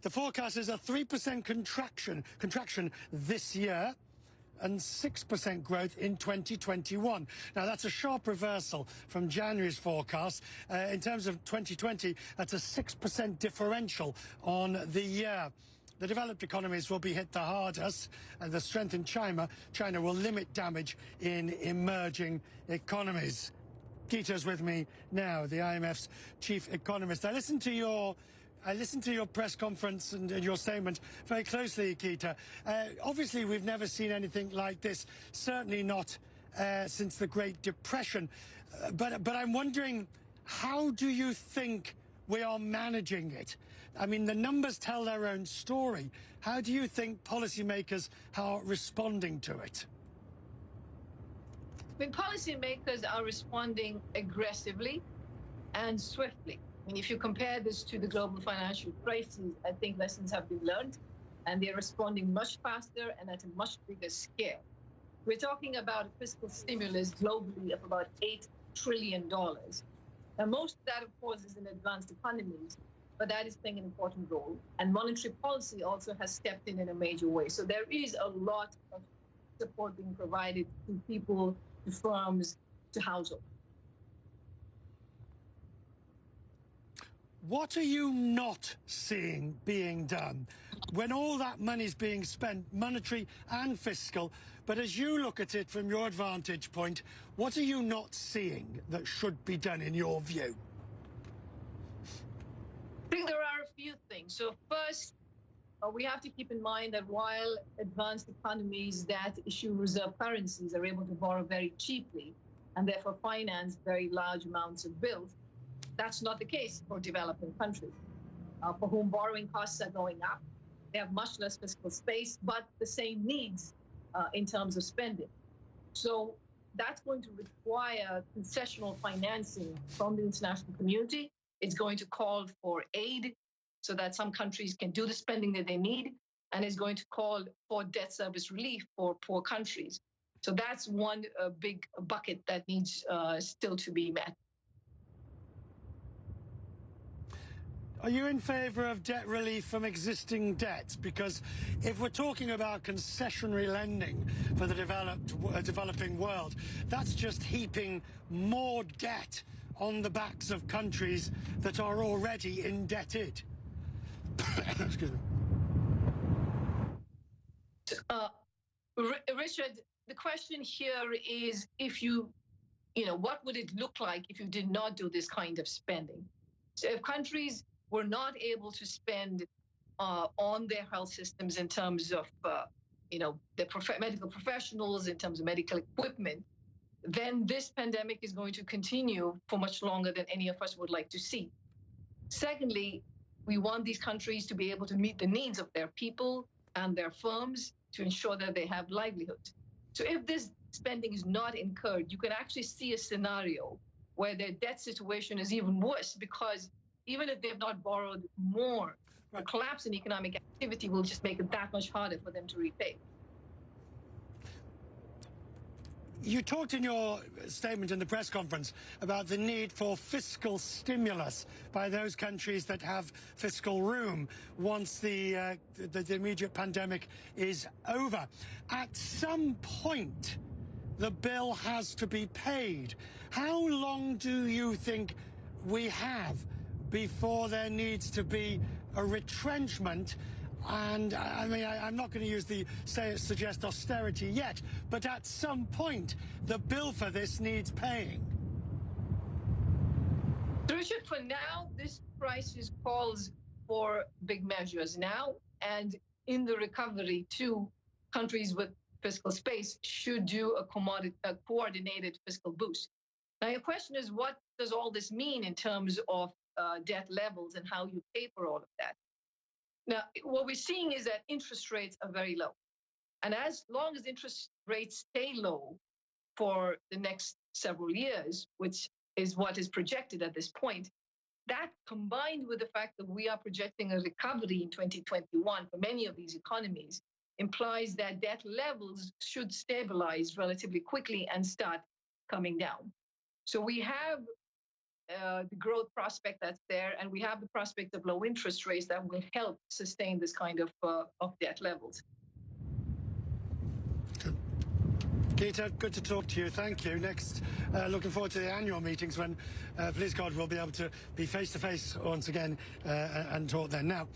The forecast is a 3% contraction this year and 6% growth in 2021. Now, that's a sharp reversal from January's forecast. In terms of 2020, that's a 6% differential on the year. The developed economies will be hit the hardest, and the strength in China will limit damage in emerging economies. Gita's with me now, the IMF's chief economist. I listened to your press conference and your statement very closely, Gita. Obviously, we've never seen anything like this, certainly not since the Great Depression. But I'm wondering, how do you think we are managing it? I mean, the numbers tell their own story. How do you think policymakers are responding to it? I mean, policymakers are responding aggressively and swiftly. I mean, if you compare this to the global financial crisis, I think lessons have been learned, and they're responding much faster and at a much bigger scale. We're talking about a fiscal stimulus globally of about $8 trillion. Now, most of that, of course, is in advanced economies, but that is playing an important role. And monetary policy also has stepped in a major way. So there is a lot of support being provided to people, to firms, to households. What are you not seeing being done when all that money is being spent, monetary and fiscal? But as you look at it from your vantage point, what are you not seeing that should be done in your view? I think there are a few things. So first, we have to keep in mind that while advanced economies that issue reserve currencies are able to borrow very cheaply and therefore finance very large amounts of bills, that's not the case for developing countries, for whom borrowing costs are going up. They have much less fiscal space, but the same needs in terms of spending. So that's going to require concessional financing from the international community. It's going to call for aid so that some countries can do the spending that they need, and it's going to call for debt service relief for poor countries. So that's one big bucket that needs still to be met. Are you in favour of debt relief from existing debts? Because if we're talking about concessionary lending for the developing world, that's just heaping more debt on the backs of countries that are already indebted. Excuse me. Richard, the question here is what would it look like if you did not do this kind of spending? So if countries were not able to spend on their health systems in terms of, their medical professionals, in terms of medical equipment, then this pandemic is going to continue for much longer than any of us would like to see. Secondly, we want these countries to be able to meet the needs of their people and their firms to ensure that they have livelihoods. So if this spending is not incurred, you can actually see a scenario where their debt situation is even worse, because even if they have not borrowed more, a collapse in economic activity will just make it that much harder for them to repay. You talked in your statement in the press conference about the need for fiscal stimulus by those countries that have fiscal room once the immediate pandemic is over. At some point, the bill has to be paid. How long do you think we have before there needs to be a retrenchment? And I mean, I'm not going to use suggest austerity yet, but at some point, the bill for this needs paying. Richard, for now, this crisis calls for big measures now, and in the recovery too, countries with fiscal space should do a coordinated fiscal boost. Now, your question is, what does all this mean in terms of debt levels and how you pay for all of that? Now, what we're seeing is that interest rates are very low. And as long as interest rates stay low for the next several years, which is what is projected at this point, that combined with the fact that we are projecting a recovery in 2021 for many of these economies implies that debt levels should stabilize relatively quickly and start coming down. So we have the growth prospect that's there, and we have the prospect of low interest rates that will help sustain this kind of debt levels. Gita, good to talk to you. Thank you. Next, looking forward to the annual meetings when, please God, we'll be able to be face-to-face once again and talk then. Now.